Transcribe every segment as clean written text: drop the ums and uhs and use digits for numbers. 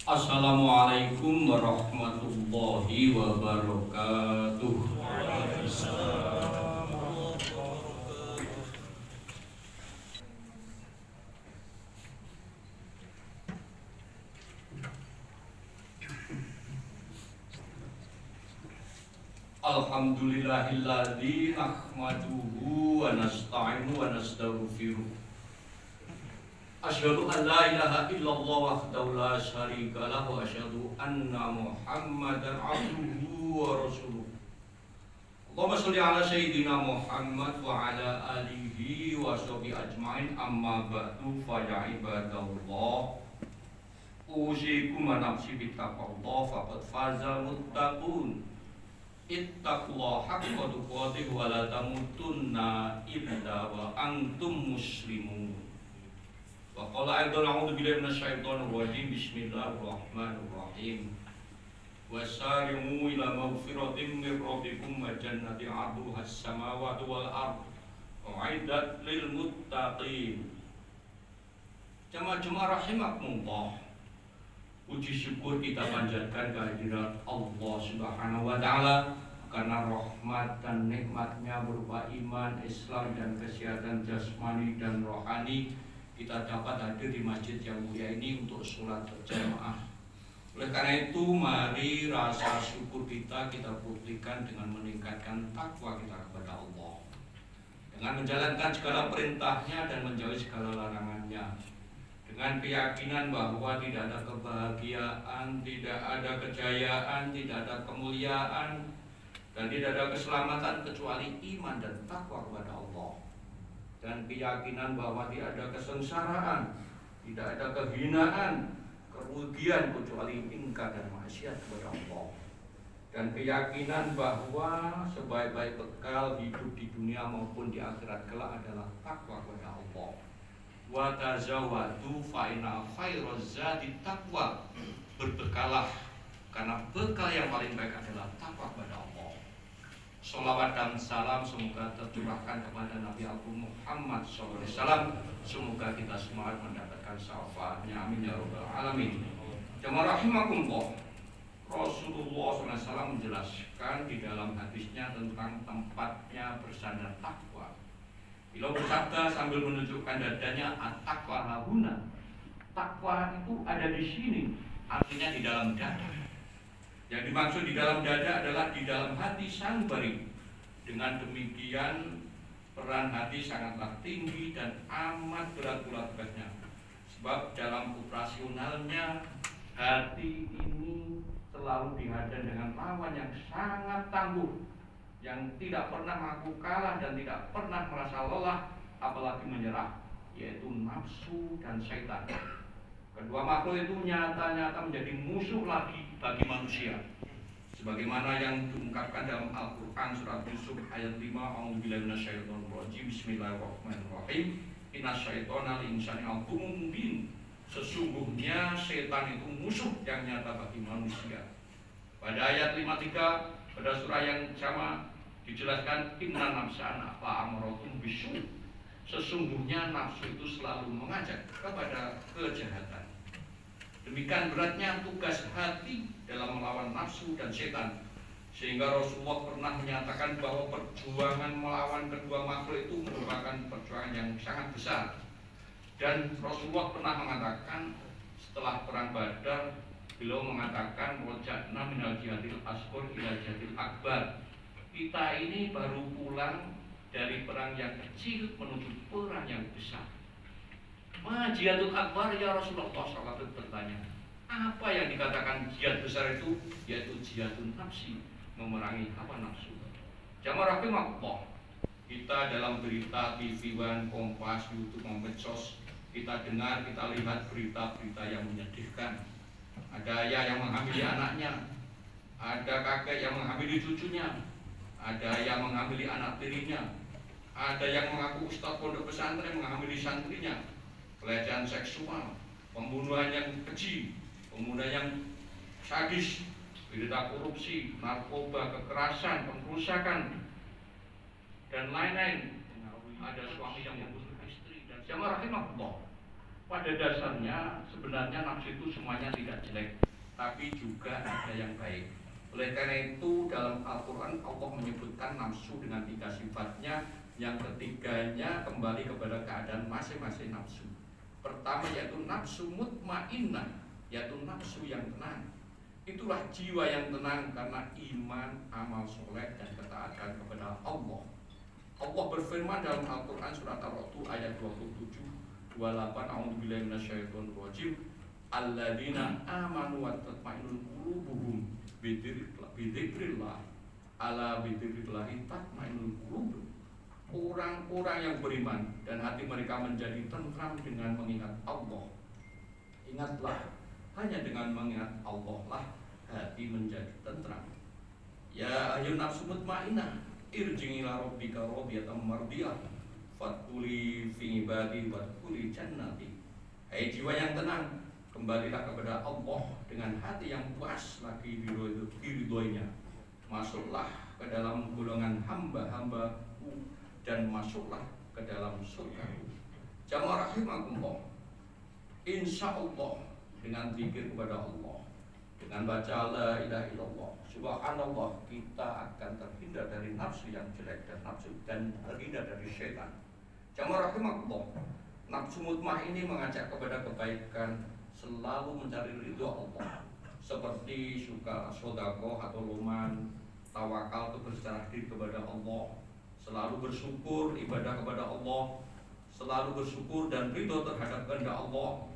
Assalamualaikum warahmatullahi wabarakatuh. Alhamdulillahilladzi nahmaduhu wa nasta'inu wa nastaghfiruh. Asyhadu an la ilaha illallah wahdahu la syarika lahu wa asyhadu anna Muhammadan abduhu wa rasuluh. Allahumma sholli ala sayyidina Muhammad wa ala alihi wa sahbihi ajmain, amma ba'du fa ya ibadallah. Usikum wa nafsi bittaqwallah faqad fazal muttaqun. Ittaqullaha haqqa tuqatih wa la tamutunna illa wa antum muslimun. Wa qala aidan a'udzu billahi minasyaitonir rajim. Bismillahirrahmanirrahim. Wasari'u ila maghfiratin min rabbikum wa jannatin 'arduha as-samawati wal ardh u'iddat lil muttaqin. Jamaah rahimakumullah. Puji syukur kita panjatkan kehadirat Allah Subhanahu wa taala karena rahmat dan nikmatnya berupa iman, Islam dan kesehatan jasmani dan rohani. Kita dapat hadir di masjid yang mulia ini untuk sholat berjamaah. Oleh karena itu, mari rasa syukur kita buktikan dengan meningkatkan takwa kita kepada Allah, dengan menjalankan segala perintahnya dan menjauhi segala larangannya, dengan keyakinan bahwa tidak ada kebahagiaan, tidak ada kejayaan, tidak ada kemuliaan, dan tidak ada keselamatan kecuali iman dan takwa kepada Allah, dan keyakinan bahwa tidak ada kesengsaraan, tidak ada kehinaan, kerugian kecuali ingkar dan maksiat kepada Allah, dan keyakinan bahwa sebaik-baik bekal hidup di dunia maupun di akhirat kelak adalah takwa kepada Allah. Wa tazawwadu fa inna khairaz zadi taqwa. Berbekalah karena bekal yang paling baik adalah takwa kepada Allah. Sholawat dan salam semoga tercurahkan kepada Nabi Agung Muhammad SAW. Semoga kita semua mendapatkan syafaatnya, amin ya rabbal alamin. Jamaah rahimakumullah. Rasulullah SAW menjelaskan di dalam hadisnya tentang tempatnya bersandar takwa. Beliau bersabda sambil menunjukkan dadanya, at-taqwa hahuna. Takwa itu ada di sini, artinya di dalam dada. Yang dimaksud di dalam dada adalah di dalam hati sanubari. Dengan demikian peran hati sangatlah tinggi dan amat berat pula tugasnya. Sebab dalam operasionalnya hati ini selalu dihadang dengan lawan yang sangat tangguh, yang tidak pernah mengaku kalah dan tidak pernah merasa lelah apalagi menyerah, yaitu nafsu dan syaitan. Kedua makhluk itu nyata-nyata menjadi musuh lagi bagi manusia, sebagaimana yang diungkapkan dalam Al-Quran surat Yusuf ayat 5. A'udzubillahi minasyaitonir rajim. Bismillahirrahmanirrahim. Inasyaitona lil insani aduwwun mubin. Sesungguhnya setan itu musuh yang nyata bagi manusia. Pada ayat 53 pada surah yang sama dijelaskan, inna nafsana la'amaratum bisu. Sesungguhnya nafsu itu selalu mengajak kepada kejahatan. Demikian beratnya tugas hati dalam melawan nafsu dan setan, sehingga Rasulullah pernah menyatakan bahwa perjuangan melawan kedua makhluk itu merupakan perjuangan yang sangat besar. Dan Rasulullah pernah mengatakan setelah perang Badar, beliau mengatakan waja'na minal jihadil asghar ila jihadil akbar. Kita ini baru pulang dari perang yang kecil menuju perang yang besar. Ma jihadul akbar ya Rasulullah? Sahabat bertanya, apa yang dikatakan jihad besar itu? Yaitu jihadun nafsi, memerangi hawa nafsu. Jamaah rahimakumullah, kita dalam berita TV One, Kompas, YouTube, Medsos, kita dengar, kita lihat berita-berita yang menyedihkan. Ada ayah yang menghamili anaknya, ada kakek yang menghamili cucunya, ada yang menghamili anak tirinya, ada yang mengaku ustadz pondok pesantren menghamili santrinya. Pelecehan seksual, pembunuhan yang keji, pembunuhan yang sadis, berita korupsi, narkoba, kekerasan, pengrusakan, dan lain-lain. Ada suami yang membunuh istri dan jamaah rahimahullah. Pada dasarnya sebenarnya nafsu itu semuanya tidak jelek, tapi juga ada yang baik. Oleh karena itu dalam Al-Quran Allah menyebutkan nafsu dengan 3 sifatnya. Yang ketiganya kembali kepada keadaan masing-masing nafsu. Pertama yaitu nafsu mutmainnah, yaitu nafsu yang tenang. Itulah jiwa yang tenang karena iman, amal soleh dan ketaatan kepada Allah. Allah berfirman dalam Al-Quran surat Ar-Ra'd ayat 27 28, a'udzubillahi minasyaitonir rajim, alladzina amanu wa tatma'innul qulubuhum bidzikrillah ala bidzikrillah tatma'innul qulub. Orang-orang yang beriman dan hati mereka menjadi tentram dengan mengingat Allah. Ingatlah, hanya dengan mengingat Allah lah hati menjadi tentram. Ya ayyuhan nafsu mutmainnah, irji'i ila rabbika radiyatan mardiyah, fadkhuli fi ibadi wadkhuli jannati. Hai jiwa yang tenang, kembalilah kepada Allah dengan hati yang puas lagi diridhoinya. Masuklah ke dalam golongan hamba-hambaku dan masuklah ke dalam surga. Jamaah rahimakumullah. Insyaallah dengan zikir kepada Allah, dengan baca la ilaha illallah, subhanallah, kita akan terhindar dari nafsu yang jelek dan terhindar dari syaitan. Jamaah rahimakumullah. Nafsu mutmainnah ini mengajak kepada kebaikan, selalu mencari ridho Allah, seperti suka sedekah atau luman, tawakal itu berserah diri kepada Allah, selalu bersyukur ibadah kepada Allah, selalu bersyukur dan ridho terhadap kehendak Allah,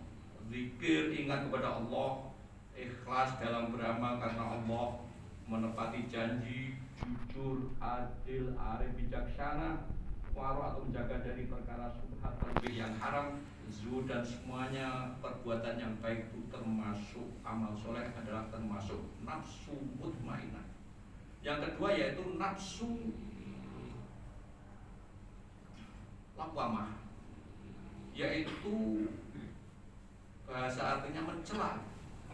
zikir ingat kepada Allah, ikhlas dalam beramal karena Allah, menepati janji, jujur, adil, arif, bijaksana, waro atau menjaga dari perkara subhat terlebih yang haram, zuhud dan semuanya perbuatan yang baik itu termasuk amal soleh adalah termasuk nafsu mutmainnah. Yang kedua yaitu nafsu lawamah, yaitu bahasa artinya mencela,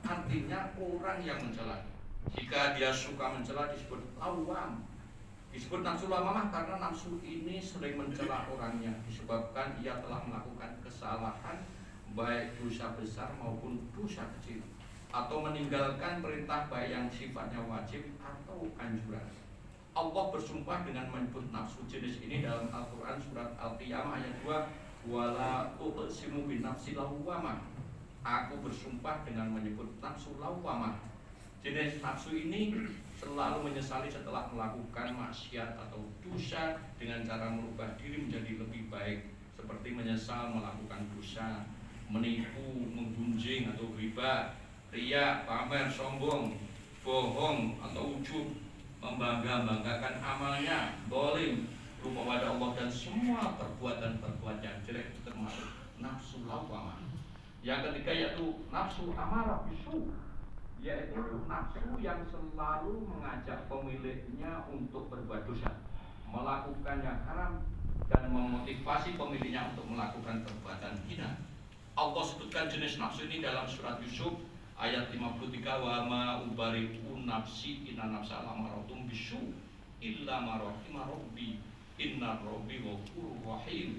artinya orang yang mencela. Jika dia suka mencela disebut lawam. Disebut nafsu lawamah karena nafsu ini sering mencela orangnya disebabkan ia telah melakukan kesalahan baik dosa besar maupun dosa kecil, atau meninggalkan perintah baik yang sifatnya wajib atau anjuran. Allah bersumpah dengan menyebut nafsu jenis ini dalam Al-Quran surat Al-Qiyamah ayat 2, wala uqsimu bin nafsi lawwamah. Aku bersumpah dengan menyebut nafsu lawwamah. Jenis nafsu ini selalu menyesali setelah melakukan maksiat atau dosa dengan cara merubah diri menjadi lebih baik, seperti menyesal melakukan dosa, menipu, menggunjing atau riba, riya, pamer, sombong, bohong atau ujub, membangga-banggakan amalnya, dolim, lupa pada Allah, dan semua perbuatan-perbuatan yang jelek itu termasuk nafsu lawwamah. Yang ketiga yaitu nafsu amarah bisu, yaitu nafsu yang selalu mengajak pemiliknya untuk berbuat dosa, melakukan yang haram, dan memotivasi pemiliknya untuk melakukan perbuatan hina. Allah sebutkan jenis nafsu ini dalam surat Yusuf ayat 53, wa ma ubari'u nafsi inna nafsa lamaratun bisu illa ma rahima rabbi inna rabbi ghafurur rahim.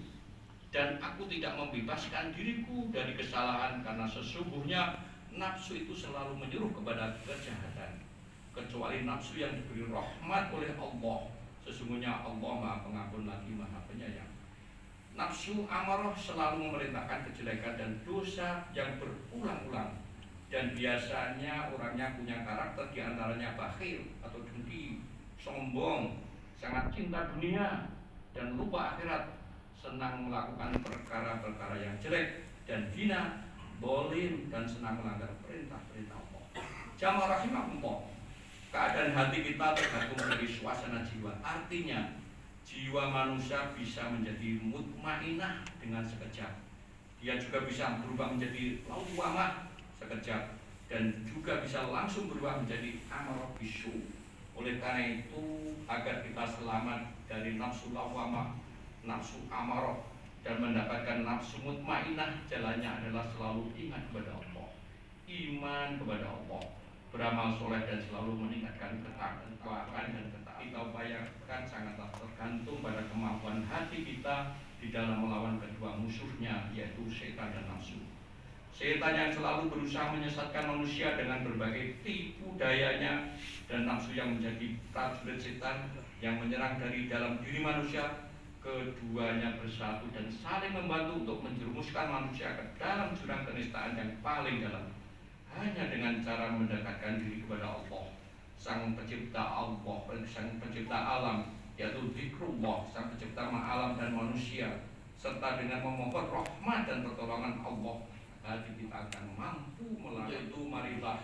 Dan aku tidak membebaskan diriku dari kesalahan karena sesungguhnya nafsu itu selalu menyuruh kepada kejahatan, kecuali nafsu yang diberi rahmat oleh Allah. Sesungguhnya Allah Maha Pengampun lagi Maha Penyayang. Nafsu amarah selalu memerintahkan kejelekan dan dosa yang berulang-ulang, dan biasanya orangnya punya karakter diantaranya bakhil atau dengki, sombong, sangat cinta dunia dan lupa akhirat, senang melakukan perkara-perkara yang jelek dan hina, dolim, dan senang melanggar perintah-perintah Allah. Jamaah rahimakumullah, keadaan hati kita tergantung dari suasana jiwa. Artinya jiwa manusia bisa menjadi mutmainnah dengan sekejap, dia juga bisa berubah menjadi lawwamah sekejap, dan juga bisa langsung berubah menjadi amarah bisu. Oleh karena itu, agar kita selamat dari nafsu lawwamah, nafsu amarah, dan mendapatkan nafsu mutmainnah, jalannya adalah selalu ingat kepada Allah, iman kepada Allah, beramal soleh, dan selalu meningkatkan ketakwaan dan ketaatan. Kita upayakan sangatlah tergantung pada kemampuan hati kita di dalam melawan kedua musuhnya, yaitu setan dan nafsu. Setan yang selalu berusaha menyesatkan manusia dengan berbagai tipu dayanya, dan nafsu yang menjadi prajurit setan yang menyerang dari dalam diri manusia. Keduanya bersatu dan saling membantu untuk menjerumuskan manusia ke dalam jurang kenistaan yang paling dalam. Hanya dengan cara mendekatkan diri kepada Allah, Sang Pencipta Sang Pencipta alam, yaitu zikrullah, Sang Pencipta alam dan manusia, serta dengan memohon rahmat dan pertolongan Allah, hati kita akan mampu melalui. Itu marilah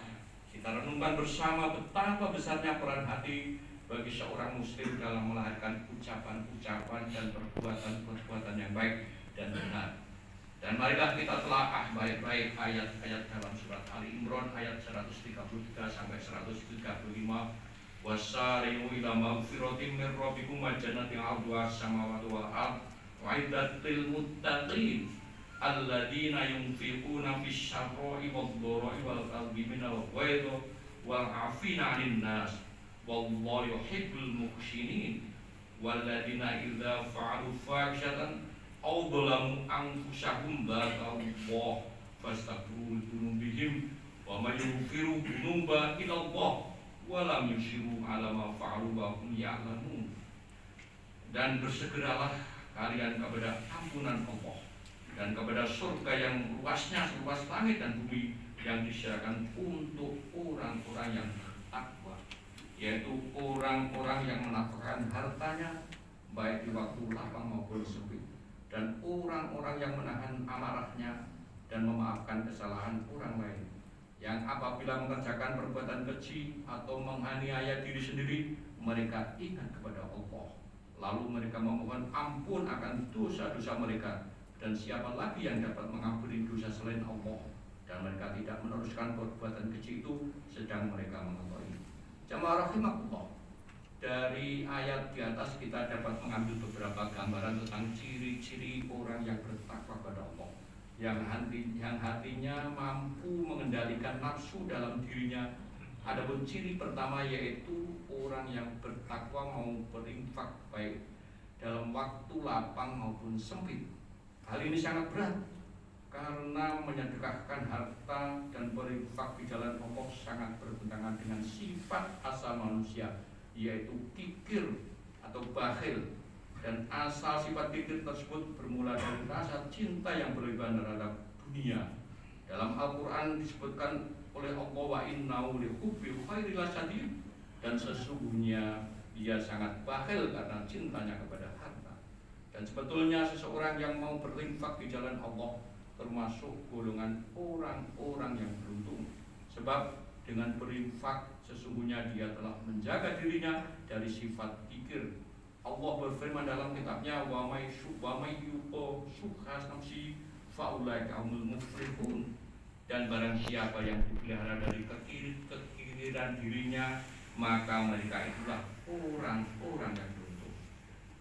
kita renungkan bersama betapa besarnya peran hati bagi seorang muslim dalam melahirkan ucapan-ucapan dan perbuatan-perbuatan yang baik dan benar. Dan marilah kita telaah baik-baik ayat-ayat dalam surat Ali Imran ayat 133 sampai 135. Wasari'u ila magfiratin min rabbikum wa jannatin 'arduha as-samawati wal ardh u'iddatil muttaqin alladzina yunfiquna fis sarra'i wad dharra'i wal kadhibina wal ghaidha wal 'afina 'anil nas wallahu yuhibbul muhsinin walladzina idza fa'alu fahsyatan aw dhalamu anfusahum dzakarullaha fastaghfiru dzunubihim wa may yaghfiru dzunuba illa Allah wa lam yusiru 'ala ma fa'alu wa hum ya'lamun. Dan bersegeralah kalian kepada ampunan Allah dan kepada surga yang luasnya seluas langit dan bumi, yang disediakan untuk orang-orang yang bertakwa, yaitu orang-orang yang menafkahkan hartanya baik di waktu lapang maupun sempit, dan orang-orang yang menahan amarahnya dan memaafkan kesalahan orang lain, yang apabila mengerjakan perbuatan keji atau menganiaya diri sendiri, mereka ingat kepada Allah, lalu mereka memohon ampun akan dosa-dosa mereka. Dan siapa lagi yang dapat mengampuni dosa selain Allah? Dan mereka tidak meneruskan perbuatan keji itu sedang mereka mengetahui. Jamaah rahimakumullah, dari ayat di atas kita dapat mengambil beberapa gambaran tentang ciri-ciri orang yang bertakwa kepada Allah, yang hatinya mampu mengendalikan nafsu dalam dirinya. Adapun ciri pertama yaitu orang yang bertakwa mau berinfak baik dalam waktu lapang maupun sempit. Hal ini sangat berat karena menyedekahkan harta dan berinfak di jalan Allah sangat bertentangan dengan sifat asal manusia, yaitu kikir atau bakhil. Dan asal sifat kikir tersebut bermula dari rasa cinta yang berlebihan terhadap dunia. Dalam Al-Quran disebutkan oleh Allah, wa innahu lihubbil khairi lasyadid, dan sesungguhnya dia sangat bakhil karena cintanya kepada harta. Dan sebetulnya seseorang yang mau berinfak di jalan Allah termasuk golongan orang-orang yang beruntung, sebab dengan berinfak sesungguhnya dia telah menjaga dirinya dari sifat kikir. Allah berfirman dalam kitabnya, wa may yuqa syuhha nafsi fa ulaika humul muflihun. Dan barang siapa yang dipelihara dari kekikiran dirinya, maka mereka itulah orang-orang yang beruntung.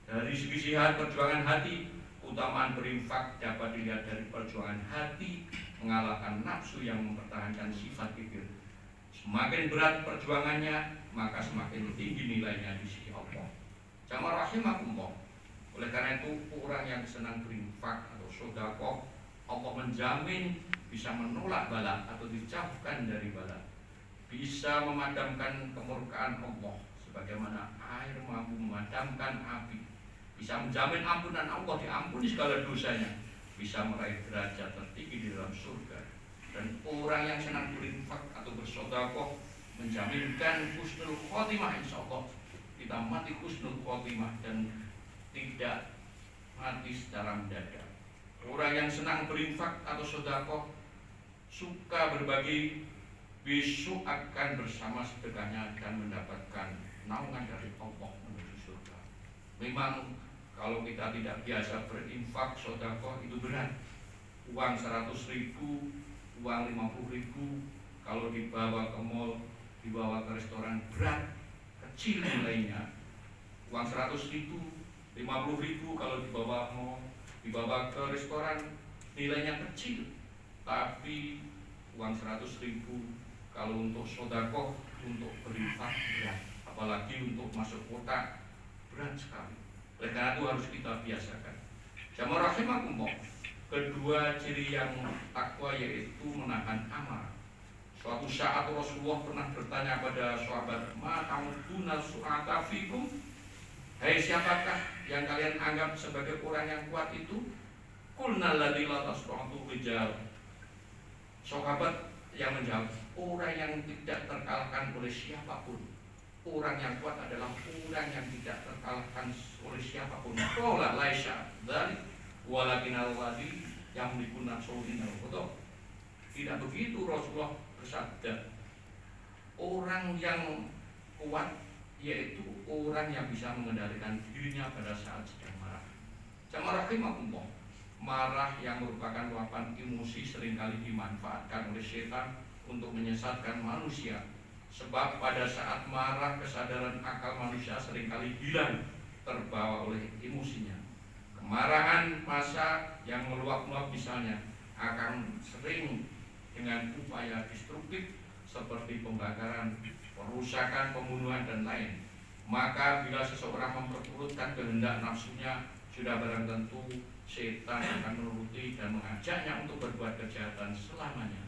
Dari segi sehat perjuangan hati, keutamaan berinfak dapat dilihat dari perjuangan hati mengalahkan nafsu yang mempertahankan sifat kikir. Semakin berat perjuangannya, maka semakin tinggi nilainya di sisi Allah. Jamaah rahimakumullah, oleh karena itu orang yang senang berinfak atau sedekah, Allah menjamin bisa menolak bala atau dijauhkan dari bala, bisa memadamkan kemurkaan Allah sebagaimana air mampu memadamkan api, bisa menjamin ampunan Allah, diampuni segala dosanya, bisa meraih derajat tertinggi di dalam surga. Dan orang yang senang berinfak atau bersedekah menjaminkan husnul khotimah, insyaallah kita mati husnul khotimah dan tidak mati secara mendadak. Orang yang senang berinfak atau sedekah, suka berbagi, besok akan bersama sedekahnya dan mendapatkan naungan dari Allah menuju surga. Memang kalau kita tidak biasa berinfak sedekah itu berat. Uang 100.000, uang 50.000 kalau dibawa ke mall, dibawa ke restoran berat, kecil nilainya. Uang 100.000, 50.000 kalau dibawa mall, dibawa ke restoran nilainya kecil. Tapi uang 100.000 kalau untuk sedekah, untuk berinfak berat, apalagi untuk masuk kota berat sekali. Oleh karena itu harus kita biasakan. Jamaah rahimakumullah, kedua ciri yang takwa yaitu menahan amarah. Suatu saat Rasulullah pernah bertanya pada sahabat, "Ma ta'uduna su'ata fikum?" Hai, siapakah yang kalian anggap sebagai orang yang kuat itu? Qulna alladzi la tasra'u rijal. Sahabat yang menjawab, orang yang tidak terkalahkan oleh siapapun. Orang yang kuat adalah orang yang tidak terkalahkan oleh siapapun. Qala laisa dzalik walakin alladzi yamliku nafsuhu innahu. Tidak begitu, Rasulullah bersabda. Orang yang kuat yaitu orang yang bisa mengendalikan dirinya pada saat sedang marah. Jamaah rahimakumullah, marah yang merupakan luapan emosi seringkali dimanfaatkan oleh setan untuk menyesatkan manusia. Sebab pada saat marah, kesadaran akal manusia seringkali hilang, terbawa oleh emosinya. Kemarahan massa yang meluap-luap misalnya akan sering dengan upaya destruktif seperti pembakaran, perusakan, pembunuhan, dan lain. Maka bila seseorang memperturutkan kehendak nafsunya, sudah barang tentu setan akan menuruti dan mengajaknya untuk berbuat kejahatan selamanya.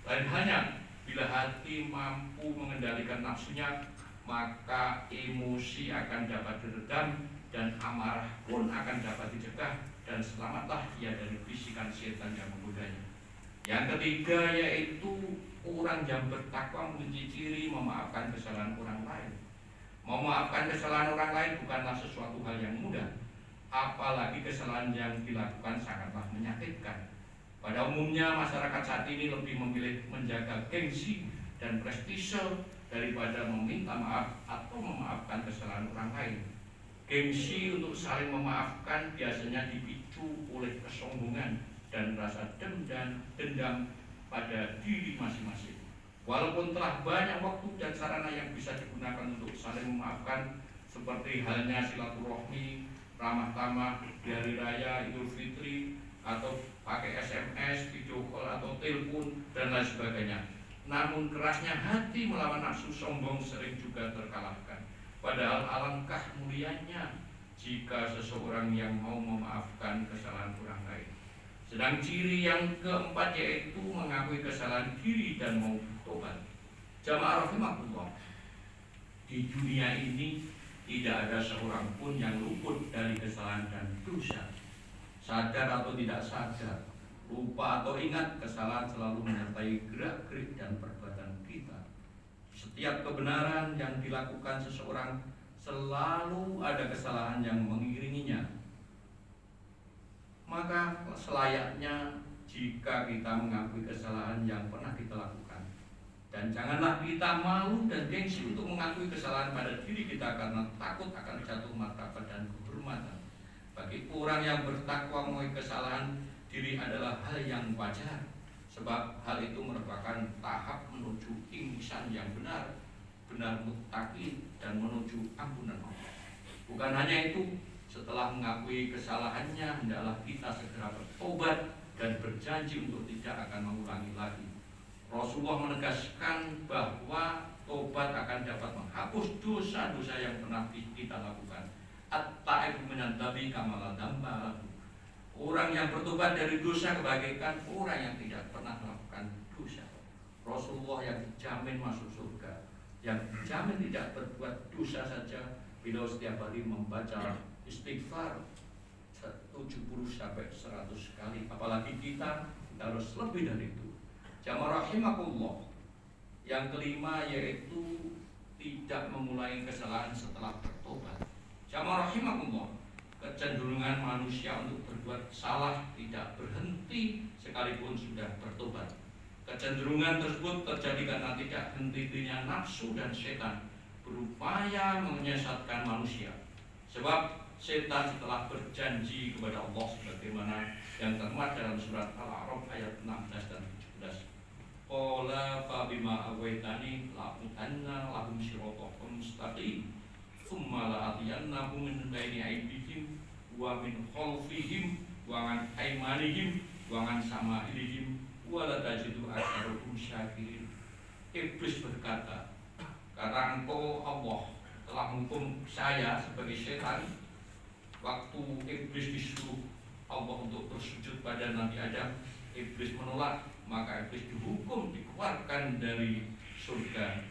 Lain halnya bila hati mampu mengendalikan nafsunya, maka emosi akan dapat diredam dan amarah pun akan dapat dicegah, dan selamatlah ia dari bisikan setan yang menggodanya. Yang ketiga yaitu orang yang bertakwa memiliki ciri memaafkan kesalahan orang lain. Memaafkan kesalahan orang lain bukanlah sesuatu hal yang mudah, apalagi kesalahan yang dilakukan sangatlah menyakitkan. Pada umumnya masyarakat saat ini lebih memilih menjaga gengsi dan prestise daripada meminta maaf atau memaafkan kesalahan orang lain. Gengsi untuk saling memaafkan biasanya dipicu oleh kesombongan dan rasa dendam pada diri masing-masing. Walaupun telah banyak waktu dan sarana yang bisa digunakan untuk saling memaafkan, seperti halnya silaturahmi, ramah tamah di hari raya Idul Fitri, atau pakai SMS, video call atau telepon, dan lain sebagainya. Namun kerasnya hati melawan nafsu sombong sering juga terkalahkan. Padahal alangkah mulianya jika seseorang yang mau memaafkan kesalahan orang lain. Sedang ciri yang keempat yaitu mengakui kesalahan diri dan mau tobat. Jamaah rahimakumullah, di dunia ini tidak ada seorang pun yang luput dari kesalahan dan dosa. Sadar atau tidak sadar, lupa atau ingat, kesalahan selalu menyertai gerak-gerik dan perbuatan kita. Setiap kebenaran yang dilakukan seseorang selalu ada kesalahan yang mengiringinya. Maka selayaknya jika kita mengakui kesalahan yang pernah kita lakukan. Dan janganlah kita malu dan gengsi untuk mengakui kesalahan pada diri kita karena takut akan jatuh martabat dan kehormatan. Bagi orang yang bertakwa mengakui kesalahan diri adalah hal yang wajar, sebab hal itu merupakan tahap menuju ihsan yang benar muttaqin dan menuju ampunan Allah. Bukan hanya itu, setelah mengakui kesalahannya, hendaklah kita segera bertobat dan berjanji untuk tidak akan mengulangi lagi. Rasulullah menegaskan bahwa tobat akan dapat menghapus dosa-dosa yang pernah kita lakukan. At-ta'ib menyantabi kamala damba. Orang yang bertobat dari dosa kebaikan, orang yang tidak pernah melakukan dosa. Rasulullah yang dijamin masuk surga, yang dijamin tidak berbuat dosa saja, beliau setiap hari membaca istighfar 70 sampai 100 kali. Apalagi kita harus lebih dari itu. Jamaah rahimakumullah, yang kelima yaitu tidak memulai kesalahan setelah bertobat. Jamaah rahimakumullah, kecenderungan manusia untuk berbuat salah tidak berhenti sekalipun sudah bertobat. Kecenderungan tersebut terjadi karena tidak henti-hentinya nafsu dan setan berupaya menyesatkan manusia. Sebab setan setelah berjanji kepada Allah sebagaimana yang termuat dalam surat Al-A'raf ayat 16 dan 17. Qala fa bima awaitani la utanna lahum siratal mustaqim tsumma la atiyannahum min baini aydihim wa min khalfihim wa an aymanihim wa an samailihim wa la tajidu aktsaruhum syakirin. Iblis berkata, karena engkau Allah telah menghukum saya sebagai setan. Waktu iblis disuruh Allah untuk bersujud pada Nabi Adam. Iblis menolak, maka iblis dihukum, dikeluarkan dari surga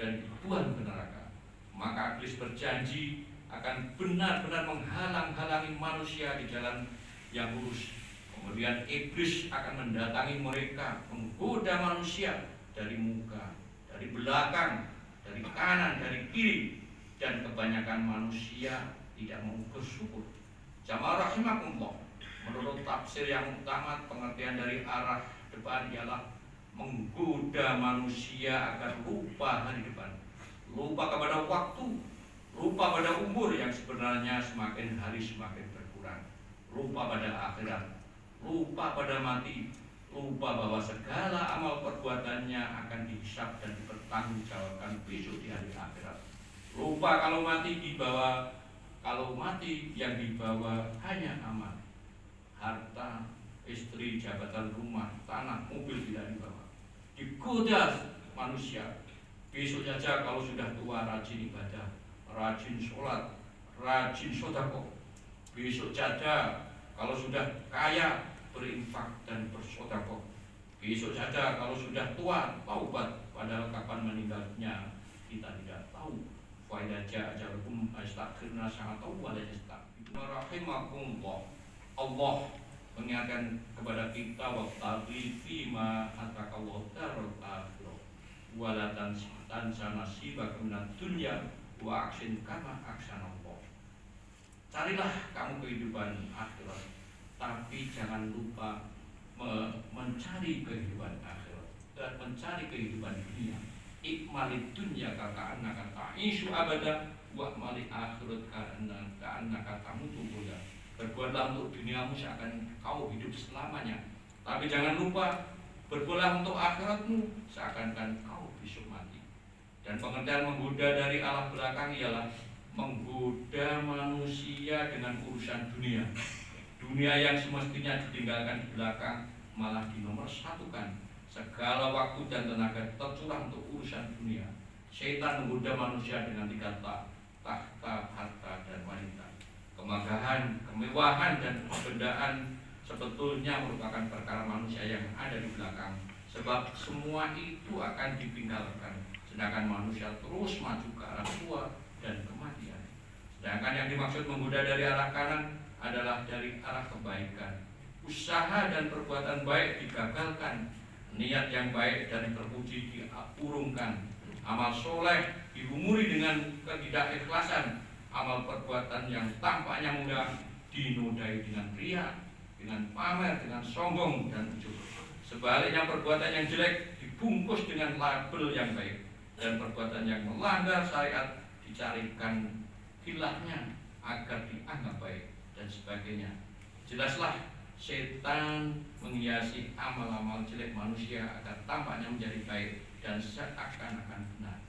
dan dibuang ke neraka. Maka iblis berjanji akan benar-benar menghalang-halangi manusia di jalan yang lurus. Kemudian iblis akan mendatangi mereka, menggoda manusia dari muka, dari belakang, dari kanan, dari kiri, dan kebanyakan manusia tidak mau bersyukur. Jamaah rahimakumullah, menurut tafsir yang utama, pengertian dari arah depan ialah menggoda manusia agar lupa hari depan, lupa kepada waktu, lupa pada umur yang sebenarnya semakin hari semakin berkurang, lupa pada akhirat, lupa pada mati, lupa bahwa segala amal perbuatannya akan dihisab dan dipertanggungjawabkan besok di hari akhirat. Lupa kalau mati yang dibawa hanya amal, harta, istri, jabatan, rumah, tanah, mobil tidak dibawa. Digoda manusia. Besok saja kalau sudah tua rajin ibadah, rajin sholat, rajin sedekah. Besok saja kalau sudah kaya berinfak dan bersedekah. Besok saja kalau sudah tua taubat, padahal kapan meninggalnya kita tidak tahu. Fa idza jaa ajaluhum astaghfirna sa'atan wa la yastaghfiruna. Rahimakumullah. Allah mengingatkan kepada kita waqtabi fima atakallahu darul akhirah wa la tansa nasibaka minad dunya wa aksin kama aksanallah. Carilah kamu kehidupan akhirat, tapi jangan lupa mencari kehidupan akhirat dan mencari kehidupan dunia. Ikmalid dunya ka'annaka ta'ishu abada wa mali akhirat ka'annaka tamutu ghada. Berbuatlah untuk duniamu seakan kau hidup selamanya, tapi jangan lupa berbuatlah untuk akhiratmu seakan-akan kau besok mati. Dan pengertian menggoda dari arah belakang ialah menggoda manusia dengan urusan dunia. Dunia yang semestinya ditinggalkan di belakang malah dinomorsatukan. Segala waktu dan tenaga tercurah untuk urusan dunia. Setan menggoda manusia dengan 3 tahta, harta, dan wanita. Kemegahan, kemewahan, dan kebendaan sebetulnya merupakan perkara manusia yang ada di belakang. Sebab semua itu akan ditinggalkan, sedangkan manusia terus maju ke arah tua dan kematian. Sedangkan yang dimaksud menggoda dari arah kanan adalah dari arah kebaikan. Usaha dan perbuatan baik digagalkan, niat yang baik dan terpuji diurungkan, amal soleh dilumuri dengan ketidakikhlasan, amal perbuatan yang tampaknya mudah dinodai dengan riya, dengan pamer, dengan sombong dan ujub. Sebaliknya perbuatan yang jelek dibungkus dengan label yang baik, dan perbuatan yang melanggar syariat dicarikan hilahnya agar dianggap baik dan sebagainya. Jelaslah setan menghiasi amal-amal jelek manusia agar tampaknya menjadi baik dan seakan-akan benar.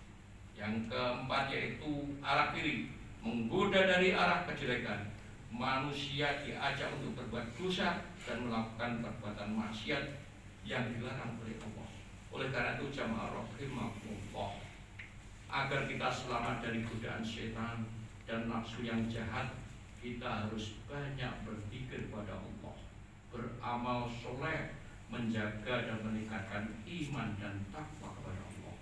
Yang keempat yaitu arah kiri, menggoda dari arah kejelekan. Manusia diajak untuk berbuat dosa dan melakukan perbuatan maksiat yang dilarang oleh Allah. Oleh karena itu jamaah rahimakumullah, agar kita selamat dari godaan setan dan nafsu yang jahat, kita harus banyak berzikir kepada Allah, beramal soleh, menjaga dan meningkatkan iman dan takwa kepada Allah.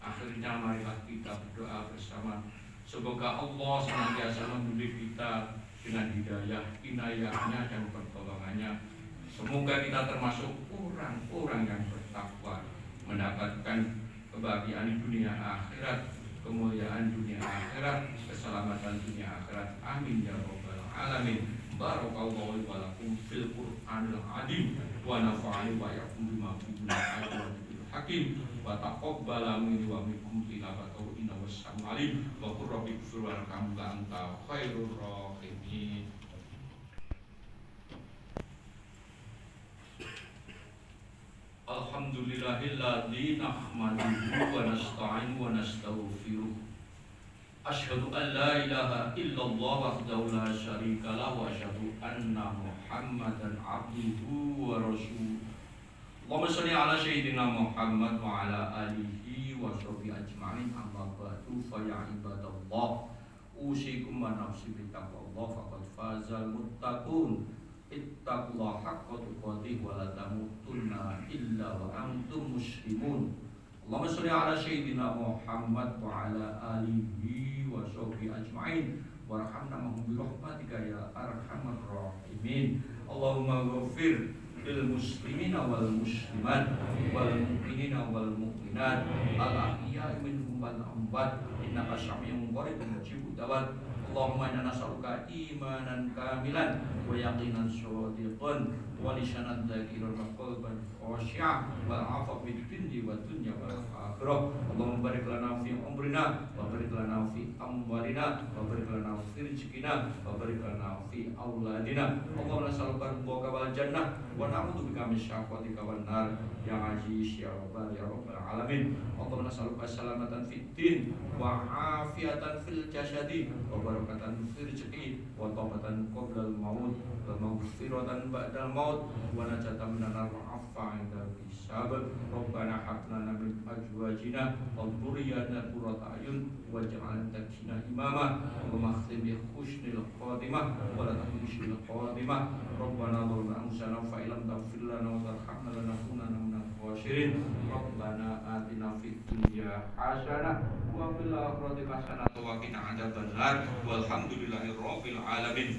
Akhirnya marilah kita berdoa bersama, semoga Allah senantiasa membimbing kita dengan hidayah, inayahnya dan pertolongannya. Semoga kita termasuk orang-orang yang bertakwa, mendapatkan kebahagiaan dunia akhirat, kemuliaan dunia akhirat, keselamatan dunia akhirat. Amin ya rabbal alamin. Barakallahu wa lakum fil Qur'anil azim wa nafa'ani wa yakum bima fihi min ayatil hakim wa taqabbala minni wa minkum tilawatahu innahu was-sami'ul alim wa qur rabbi ighfir warhamni wa anta khairur rahimin. Alhamdulillahilladzi nahmaduhu wa nasta'inu wa nastaghfiruh. Asyhadu an la ilaha illallah wahdahu la syarika lahu wa asyhadu anna Muhammadan abduhu wa rasuluh. Allahumma shalli ala sayyidina Muhammad wa ala alihi wa sahbihi ajma'in. Amma ba'du fa ya ibadallah, usikum wa nafsi bi taqwallah faqad fazal muttaqun. ittaqullaha haqqa tuqatih wa la tamutunna illa wa antum muslimun. Allahumma shalli ala sayyidina Muhammad wa ala alihi wa sahbihi ajma'in warhamna mahum bi rahmatika ya arhamar rahimin. Allahumma ghafir lil muslimina wal muslimat wal mu'minina wal mu'minat al ahya'i minhum wal amwat innaka sami'un qaribun mujibud da'wat. Allahumma inna nas'aluka imanan kamilan wa yaqinan shadiqan wa lisanan dzakiran wa qalban khashi'an wal 'afwa fid dunya wa dunya wal akhirah. Allahumma barik lana fi umrina wa barik lana fi amwalina wa barik lana fi rizqina wa barik lana fi auladina. Allahumma nas'aluka ridhaka wal jannah wa na'udzubika min syaqwatika wan nar ya aziz ya rabbal alamin. Allahumma nas'aluka salamatan fid din wa afiatan fil jasadi wa barakatan fil rizqi wa taubatan qabla al maut wa maghfiratan ba'da al maut wa najatan minan nar wa afwa 'inda hisab. Rabbana hab lana min azwajina wa dhurriyyatina qurrata a'yun waj'alna lana imama wa makhtim bi husnil khatimah wa la tahmishil khatimah. Rabbana dhalamna anfusana fa illam taghfir lana wa tarhamna lanakunanna minal khasirin. Rabbana atina fid dunya hasanah wa fil akhirati hasanah wa qina adzabannar. Walhamdulillahi rabbil alamin.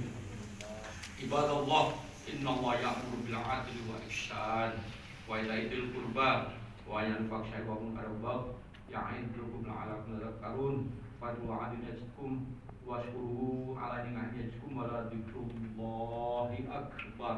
Ibadallah, innallaha ya'muru bil 'adli wa ihsan wa itaa'il qurba wa yanha 'anil munkari wal baghi ya'idukum la'allakum tadhakkarun. Fad'u 'ala yazkum washkuru 'ala ni'matihi yazkum wa la dzikrullahi akbar.